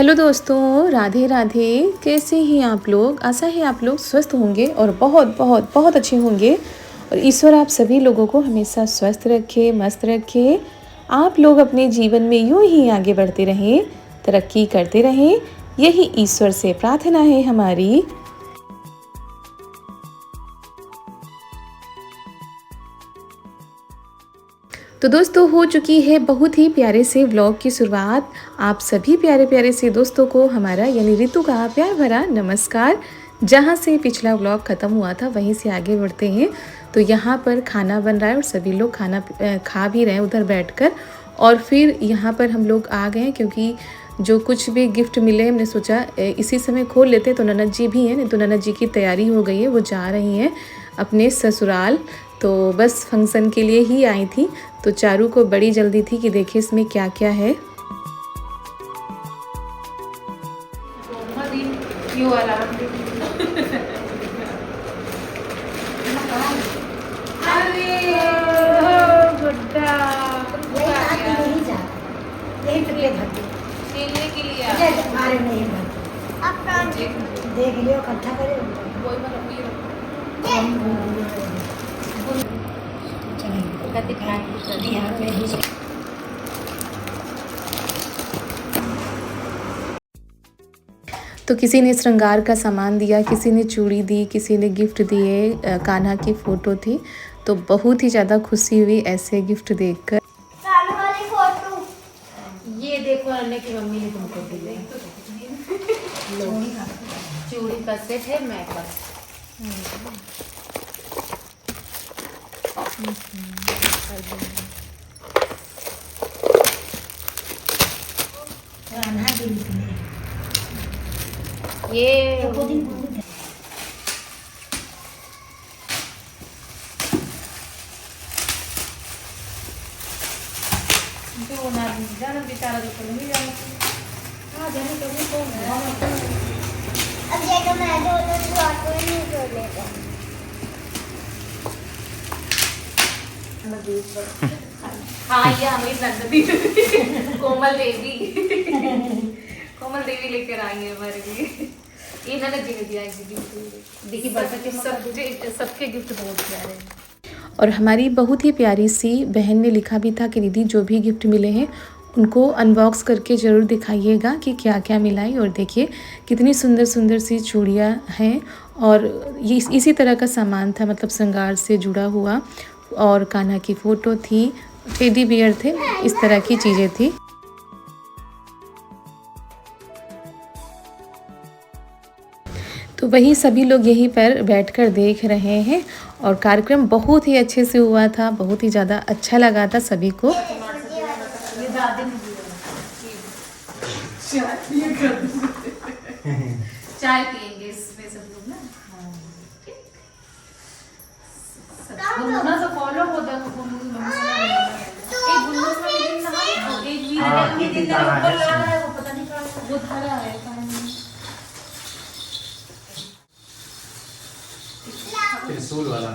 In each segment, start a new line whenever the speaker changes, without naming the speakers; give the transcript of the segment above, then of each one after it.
Hello दोस्तों, राधे राधे। कैसे हैं आप लोग? आशा है आप लोग स्वस्थ होंगे और बहुत बहुत बहुत अच्छे होंगे। और ईश्वर आप सभी लोगों को हमेशा स्वस्थ रखे, मस्त रखे। आप लोग अपने जीवन में यूं ही आगे बढ़ते रहें, तरक्की करते रहें, यही ईश्वर से प्रार्थना है हमारी। तो दोस्तों, हो चुकी है बहुत ही प्यारे से व्लॉग की शुरुआत। आप सभी प्यारे प्यारे से दोस्तों को हमारा यानी रितु का प्यार भरा नमस्कार। जहाँ से पिछला व्लॉग ख़त्म हुआ था वहीं से आगे बढ़ते हैं। तो यहाँ पर खाना बन रहा है और सभी लोग खाना खा भी रहे हैं उधर बैठकर। और फिर यहाँ पर हम लोग आ गए क्योंकि जो कुछ भी गिफ्ट मिले हमने सोचा इसी समय खोल लेते। तो ननद जी भी हैं, नहीं तो ननद जी की तैयारी हो गई है, वो जा रही हैं अपने ससुराल। तो बस फंक्शन के लिए ही आई थी। तो चारू को बड़ी जल्दी थी कि देखिए इसमें क्या क्या है।
देख लियो इकट्ठा करे
तो किसी ने श्रृंगार का सामान दिया, किसी ने चूड़ी दी, किसी ने गिफ्ट दिए, कान्हा की फ़ोटो थी। तो बहुत ही ज़्यादा खुशी हुई ऐसे गिफ्ट देखकर।
कान्हा वाली फोटो ये देखो, अन्य की मम्मी ने तुमको दी है। चूड़ी का सेट है, मेकअप। ये जो ना जाना बेचारा तो नहीं जाना। हाँ जाने तो नहीं तो अब जगह मैं तो ऑटो ही नहीं कर लेगा। हाँ ये हमें नंदी कोमल देवी लेकर आई है हमारे लिए। ये ननद जी ने दिया है गिफ्ट। देखिए सबके गिफ्ट बहुत प्यारे हैं।
और हमारी बहुत ही प्यारी सी बहन ने लिखा भी था कि दीदी जो भी गिफ्ट मिले हैं उनको अनबॉक्स करके ज़रूर दिखाइएगा कि क्या क्या मिला है। और देखिए कितनी सुंदर सुंदर सी चूड़ियाँ हैं और ये इसी तरह का सामान था, मतलब श्रृंगार से जुड़ा हुआ। और कान्हा की फ़ोटो थी, टेडी बियर थे, इस तरह की चीज़ें थी। तो वही सभी लोग यहीं पर बैठकर देख रहे हैं। और कार्यक्रम बहुत ही अच्छे से हुआ था, बहुत ही ज़्यादा अच्छा लगा था सभी को।
चाय पियेंगे इसमें सब लोग ना। गुन्ना से फॉलो होता है, एक गुन्ना से दिन नहा और एक दिन ऊपर ला रहा है, वो पता नहीं कहाँ वो धरा है।
त्रिशूल वाला।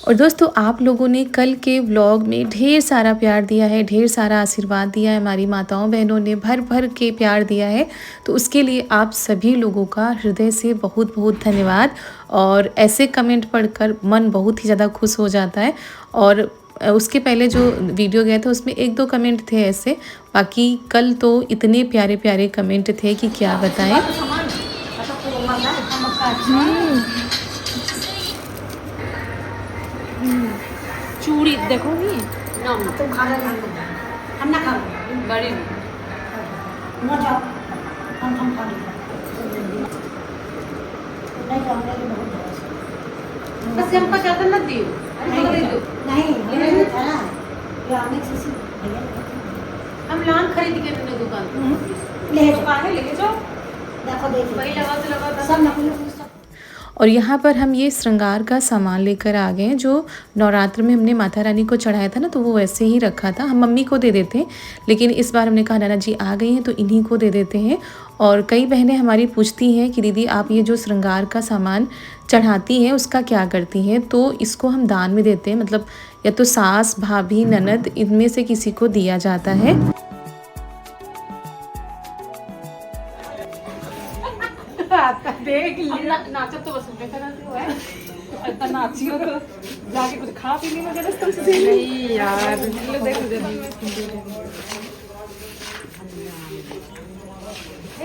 और दोस्तों, आप लोगों ने कल के व्लॉग में ढेर सारा प्यार दिया है, ढेर सारा आशीर्वाद दिया है। हमारी माताओं बहनों ने भर भर के प्यार दिया है। तो उसके लिए आप सभी लोगों का हृदय से बहुत बहुत धन्यवाद। और ऐसे कमेंट पढ़कर मन बहुत ही ज़्यादा खुश हो जाता है। और उसके पहले जो वीडियो गया था उसमें एक दो कमेंट थे ऐसे, बाकी कल तो इतने प्यारे प्यारे कमेंट थे कि क्या बताएं।
चूड़ी देखो नहीं
ना तुम खा रहे हम ना खाओ
बड़ी
ना जाओ हम खा लेंगे नहीं खाओगे तो बहुत
बस हमको ज़्यादा मत दियो।
नहीं खाना ये आने से
हम लान खरीद के अपने दुकान
ले
दुकान में लेके जाओ।
देखो
वही लगा तो लगा
सब नकली।
और यहाँ पर हम ये श्रृंगार का सामान लेकर आ गए हैं जो नवरात्र में हमने माता रानी को चढ़ाया था ना, तो वो वैसे ही रखा था। हम मम्मी को दे देते हैं, लेकिन इस बार हमने कहा नाना जी आ गई हैं तो इन्हीं को दे देते हैं। और कई बहनें हमारी पूछती हैं कि दीदी आप ये जो श्रृंगार का सामान चढ़ाती हैं उसका क्या करती हैं, तो इसको हम दान में देते हैं। मतलब या तो सास, भाभी, ननद, इनमें से किसी को दिया जाता है।
देख लिया नाचत तो बस उल्टे कराते हो है। इतना नाची हो तो जाके कुछ खा पी लेना जरा तुमसे। नहीं यार ले देख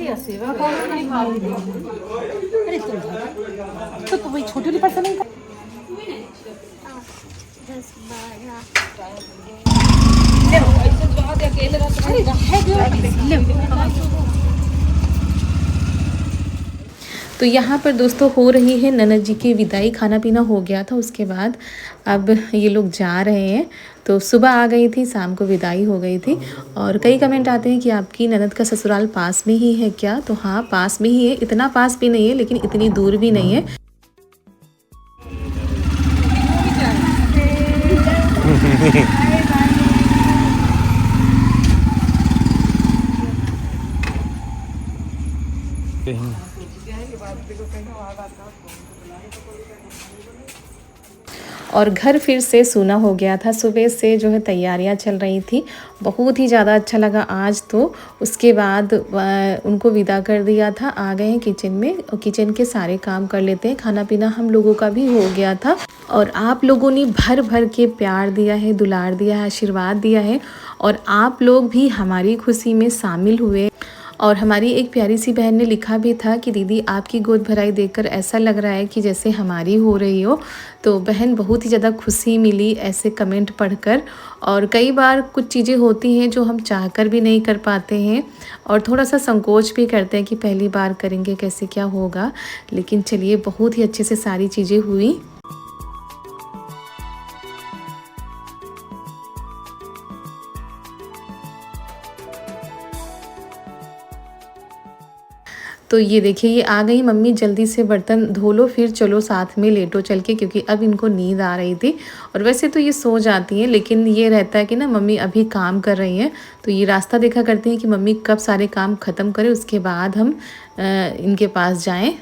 ये सेवा नहीं खा रही। अरे तुम वही छोटी वाली पर्सन नहीं
तो यहाँ पर दोस्तों हो रही है ननद जी की विदाई। खाना पीना हो गया था, उसके बाद अब ये लोग जा रहे हैं। तो सुबह आ गई थी, शाम को विदाई हो गई थी। और कई कमेंट आते हैं कि आपकी ननद का ससुराल पास में ही है क्या, तो हाँ पास में ही है। इतना पास भी नहीं है लेकिन इतनी दूर भी नहीं है। और घर फिर से सूना हो गया था। सुबह से जो है तैयारियां चल रही थी, बहुत ही ज़्यादा अच्छा लगा आज तो। उसके बाद उनको विदा कर दिया था, आ गए हैं किचन में और किचन के सारे काम कर लेते हैं। खाना पीना हम लोगों का भी हो गया था और आप लोगों ने भर भर के प्यार दिया है, दुलार दिया है, आशीर्वाद दिया है और आप लोग भी हमारी खुशी में शामिल हुए। और हमारी एक प्यारी सी बहन ने लिखा भी था कि दीदी आपकी गोद भराई देखकर ऐसा लग रहा है कि जैसे हमारी हो रही हो। तो बहन बहुत ही ज़्यादा खुशी मिली ऐसे कमेंट पढ़कर। और कई बार कुछ चीज़ें होती हैं जो हम चाहकर भी नहीं कर पाते हैं और थोड़ा सा संकोच भी करते हैं कि पहली बार करेंगे कैसे क्या होगा, लेकिन चलिए बहुत ही अच्छे से सारी चीज़ें हुई। तो ये देखिए ये आ गई मम्मी, जल्दी से बर्तन धो लो फिर चलो साथ में लेटो चल के, क्योंकि अब इनको नींद आ रही थी। और वैसे तो ये सो जाती हैं लेकिन ये रहता है कि ना मम्मी अभी काम कर रही हैं, तो ये रास्ता देखा करती हैं कि मम्मी कब सारे काम ख़त्म करें उसके बाद हम इनके पास जाएं।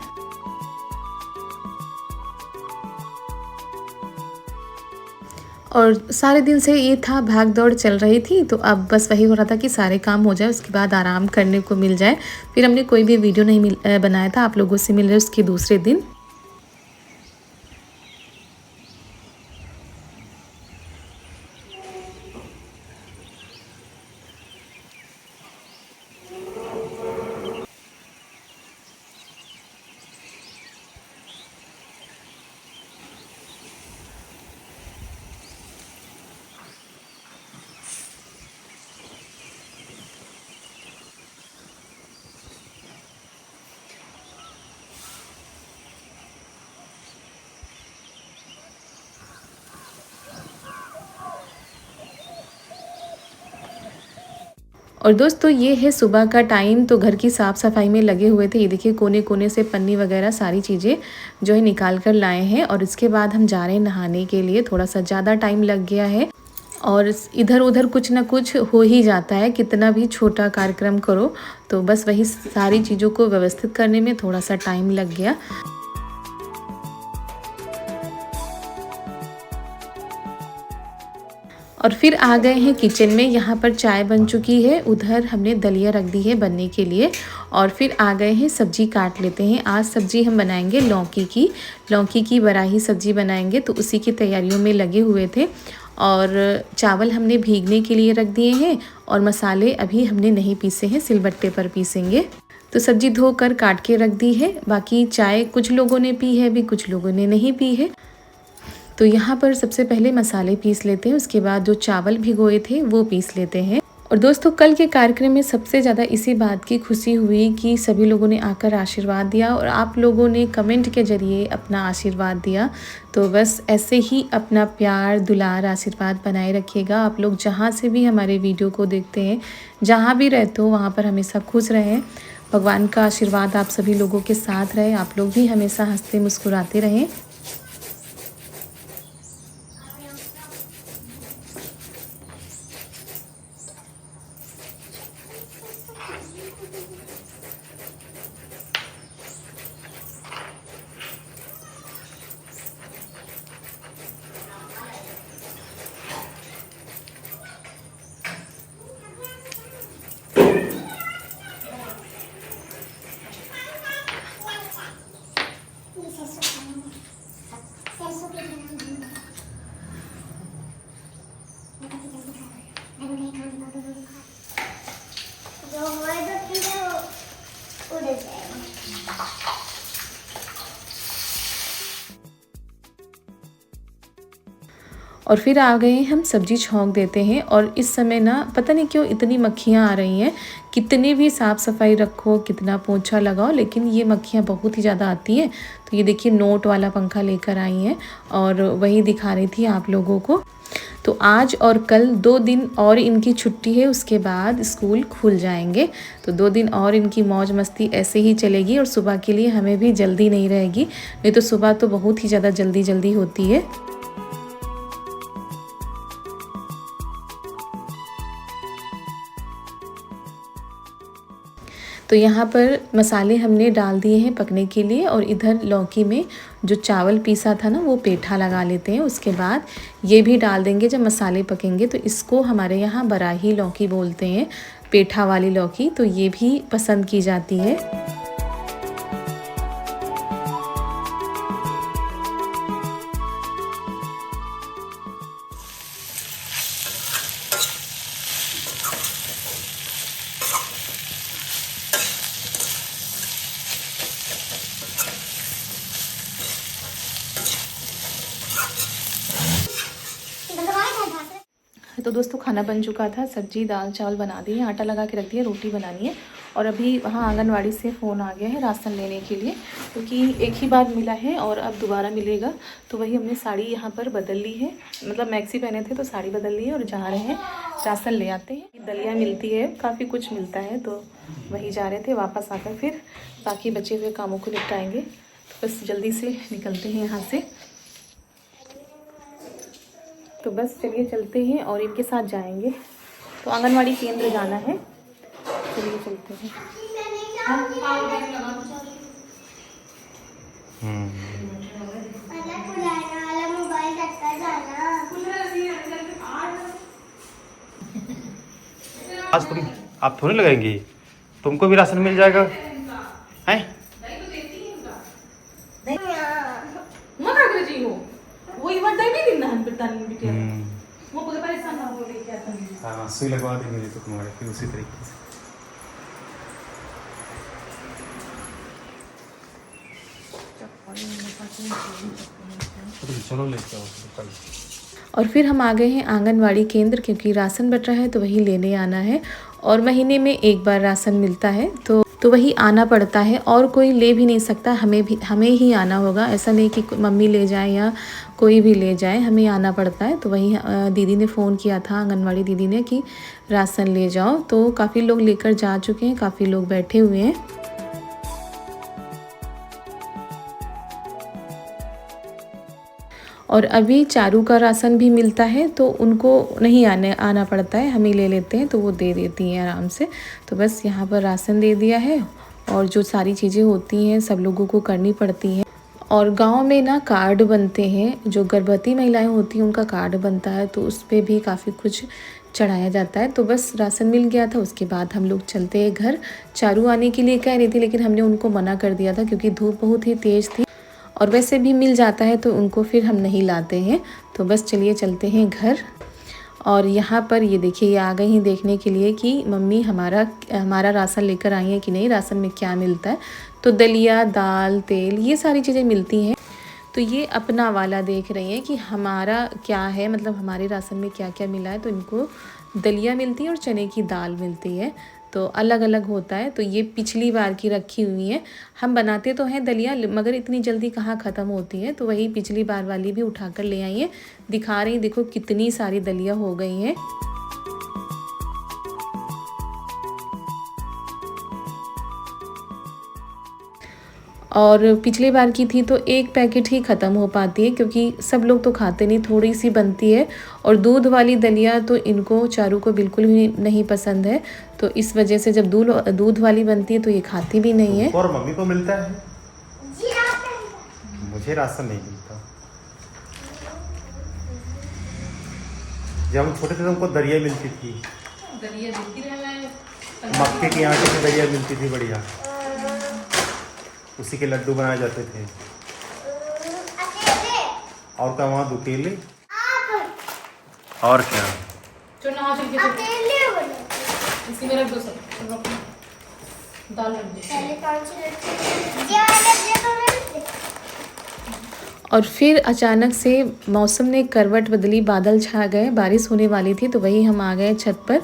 और सारे दिन से ये था भाग दौड़ चल रही थी, तो अब बस वही हो रहा था कि सारे काम हो जाए उसके बाद आराम करने को मिल जाए। फिर हमने कोई भी वीडियो नहीं बनाया था, आप लोगों से मिल रहे उसके दूसरे दिन। और दोस्तों ये है सुबह का टाइम, तो घर की साफ़ सफाई में लगे हुए थे। ये देखिए कोने कोने से पन्नी वगैरह सारी चीज़ें जो है निकाल कर लाए हैं। और इसके बाद हम जा रहे हैं नहाने के लिए। थोड़ा सा ज़्यादा टाइम लग गया है और इधर उधर कुछ ना कुछ हो ही जाता है, कितना भी छोटा कार्यक्रम करो तो बस वही सारी चीज़ों को व्यवस्थित करने में थोड़ा सा टाइम लग गया। और फिर आ गए हैं किचन में। यहाँ पर चाय बन चुकी है, उधर हमने दलिया रख दी है बनने के लिए। और फिर आ गए हैं सब्जी काट लेते हैं। आज सब्जी हम बनाएंगे लौकी की बराही सब्जी बनाएंगे, तो उसी की तैयारियों में लगे हुए थे। और चावल हमने भीगने के लिए रख दिए हैं और मसाले अभी हमने नहीं पीसे हैं, सिलबट्टे पर पीसेंगे। तो सब्जी धोकर काट के रख दी है। बाकी चाय कुछ लोगों ने पी है, भी कुछ लोगों ने नहीं पी है। तो यहाँ पर सबसे पहले मसाले पीस लेते हैं, उसके बाद जो चावल भिगोए थे वो पीस लेते हैं। और दोस्तों कल के कार्यक्रम में सबसे ज़्यादा इसी बात की खुशी हुई कि सभी लोगों ने आकर आशीर्वाद दिया और आप लोगों ने कमेंट के ज़रिए अपना आशीर्वाद दिया। तो बस ऐसे ही अपना प्यार दुलार आशीर्वाद बनाए रखिएगा। आप लोग जहाँ से भी हमारे वीडियो को देखते हैं, जहाँ भी रहते हो वहाँ पर हमेशा खुश रहें, भगवान का आशीर्वाद आप सभी लोगों के साथ रहे, आप लोग भी हमेशा हंसते मुस्कुराते रहें। और फिर आ गए हम सब्जी छौंक देते हैं। और इस समय ना पता नहीं क्यों इतनी मक्खियाँ आ रही हैं, कितनी भी साफ़ सफाई रखो, कितना पोंछा लगाओ, लेकिन ये मक्खियाँ बहुत ही ज़्यादा आती हैं। तो ये देखिए नोट वाला पंखा लेकर आई हैं और वही दिखा रही थी आप लोगों को। तो आज और कल 2 दिन और इनकी छुट्टी है, उसके बाद स्कूल खुल जाएंगे। तो 2 दिन और इनकी मौज मस्ती ऐसे ही चलेगी और सुबह के लिए हमें भी जल्दी नहीं रहेगी, नहीं तो सुबह तो बहुत ही ज़्यादा जल्दी होती है। तो यहाँ पर मसाले हमने डाल दिए हैं पकने के लिए और इधर लौकी में जो चावल पीसा था ना वो पेठा लगा लेते हैं। उसके बाद ये भी डाल देंगे जब मसाले पकेंगे। तो इसको हमारे यहाँ बराही लौकी बोलते हैं, पेठा वाली लौकी, तो ये भी पसंद की जाती है। तो दोस्तों खाना बन चुका था, सब्जी दाल चावल बना दिए, आटा लगा के रख दिया, रोटी बनानी है। और अभी वहाँ आंगनवाड़ी से फ़ोन आ गया है राशन लेने के लिए, क्योंकि एक ही बार मिला है और अब दोबारा मिलेगा। तो वही हमने साड़ी यहाँ पर बदल ली है, मतलब मैक्सी पहने थे तो साड़ी बदल ली है और जा रहे हैं राशन ले आते हैं। दलिया मिलती है, काफ़ी कुछ मिलता है, तो वही जा रहे थे। वापस आकर फिर बाकी बचे हुए कामों को निपटाएंगे। तो बस जल्दी से निकलते हैं यहाँ से। तो बस चलिए चलते हैं और इनके साथ जाएंगे। तो आंगनवाड़ी केंद्र जाना है, चलिए चलते हैं।
आज आप थोड़ी लगाएंगी, तुमको भी राशन मिल जाएगा हैं? हाँ सुई लगवा देंगे तो तुम्हारे फिर उसी तरीके से। चलो लेके आओ।
और फिर हम आ गए हैं आंगनवाड़ी केंद्र, क्योंकि राशन बट रहा है तो वही लेने आना है। और महीने में एक बार राशन मिलता है तो वही आना पड़ता है, और कोई ले भी नहीं सकता, हमें ही आना होगा। ऐसा नहीं कि मम्मी ले जाए या कोई भी ले जाए, हमें आना पड़ता है। तो वही दीदी ने फ़ोन किया था, आंगनवाड़ी दीदी ने, कि राशन ले जाओ। तो काफ़ी लोग लेकर जा चुके हैं, काफ़ी लोग बैठे हुए हैं। और अभी चारू का राशन भी मिलता है, तो उनको नहीं आना पड़ता है, हम ही ले लेते हैं, तो वो दे देती हैं आराम से। तो बस यहाँ पर राशन दे दिया है, और जो सारी चीज़ें होती हैं सब लोगों को करनी पड़ती हैं। और गांव में ना कार्ड बनते हैं, जो गर्भवती महिलाएं होती हैं उनका कार्ड बनता है, तो उस पर भी काफ़ी कुछ चढ़ाया जाता है। तो बस राशन मिल गया था, उसके बाद हम लोग चलते हैं घर। चारू आने के लिए कह रही थी, लेकिन हमने उनको मना कर दिया था, क्योंकि धूप बहुत ही तेज़ थी, और वैसे भी मिल जाता है तो उनको फिर हम नहीं लाते हैं। तो बस चलिए चलते हैं घर। और यहाँ पर ये देखिए, ये आ गई हैं देखने के लिए कि मम्मी हमारा राशन लेकर आई है कि नहीं, राशन में क्या मिलता है। तो दलिया, दाल, तेल, ये सारी चीज़ें मिलती हैं। तो ये अपना वाला देख रही हैं कि हमारा क्या है, मतलब हमारे राशन में क्या क्या मिला है। तो इनको दलिया मिलती है और चने की दाल मिलती है, तो अलग अलग होता है। तो ये पिछली बार की रखी हुई है। हम बनाते तो हैं दलिया, मगर इतनी जल्दी कहाँ ख़त्म होती है, तो वही पिछली बार वाली भी उठाकर ले आई है। दिखा रही, देखो कितनी सारी दलिया हो गई हैं। और पिछली बार की थी तो एक पैकेट ही ख़त्म हो पाती है, क्योंकि सब लोग तो खाते नहीं, थोड़ी सी बनती है। और दूध वाली दलिया तो इनको चारू को बिल्कुल भी नहीं पसंद है, तो इस वजह से जब दूध वाली बनती है तो ये खाती भी नहीं है।
और मम्मी को मिलता है, मुझे राशन नहीं मिलता। जब हम छोटे थे तो हमको दरिया मिलती थी,
दलिया देती रहना है।
मक्के के आटे की दरिया मिलती थी बढ़िया, उसी के लड्डू बनाए जाते थे। और क्या वहाँ दुकेले और क्या
चलो नहा चल के इसी में रख दो सब, दाल रख दो।
और फिर अचानक से मौसम ने करवट बदली, बादल छा गए, बारिश होने वाली थी, तो वही हम आ गए छत पर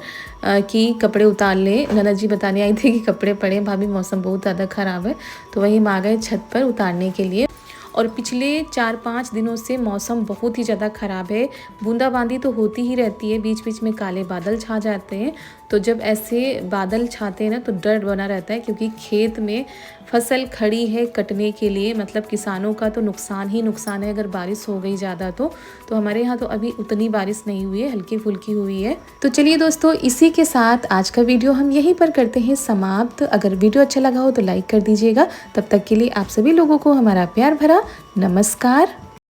कि कपड़े उतार ले। ननद जी बताने आई थी कि कपड़े पड़े भाभी, मौसम बहुत ज़्यादा ख़राब है, तो वही हम आ गए छत पर उतारने के लिए। और पिछले 4-5 दिनों से मौसम बहुत ही ज़्यादा ख़राब है, बूंदाबांदी तो होती ही रहती है, बीच बीच में काले बादल छा जाते हैं। तो जब ऐसे बादल छाते हैं ना तो डर बना रहता है, क्योंकि खेत में फसल खड़ी है कटने के लिए, मतलब किसानों का तो नुकसान ही नुकसान है अगर बारिश हो गई ज़्यादा तो हमारे यहाँ तो अभी उतनी बारिश नहीं हुई है, हल्की फुल्की हुई है। तो चलिए दोस्तों, इसी के साथ आज का वीडियो हम यहीं पर करते हैं समाप्त। अगर वीडियो अच्छा लगा हो तो लाइक कर दीजिएगा। तब तक के लिए आप सभी लोगों को हमारा प्यार भरा नमस्कार।